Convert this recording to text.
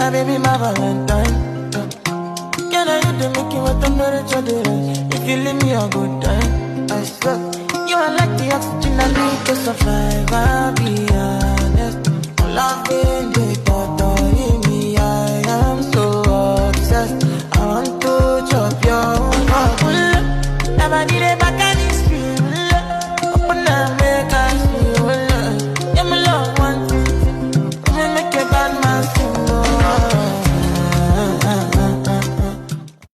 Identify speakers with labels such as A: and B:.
A: My baby, my Valentine. Can I hit the make you what temperature there is? If you leave me a good time, I swear. You are like the oxygen I need to survive, I'll be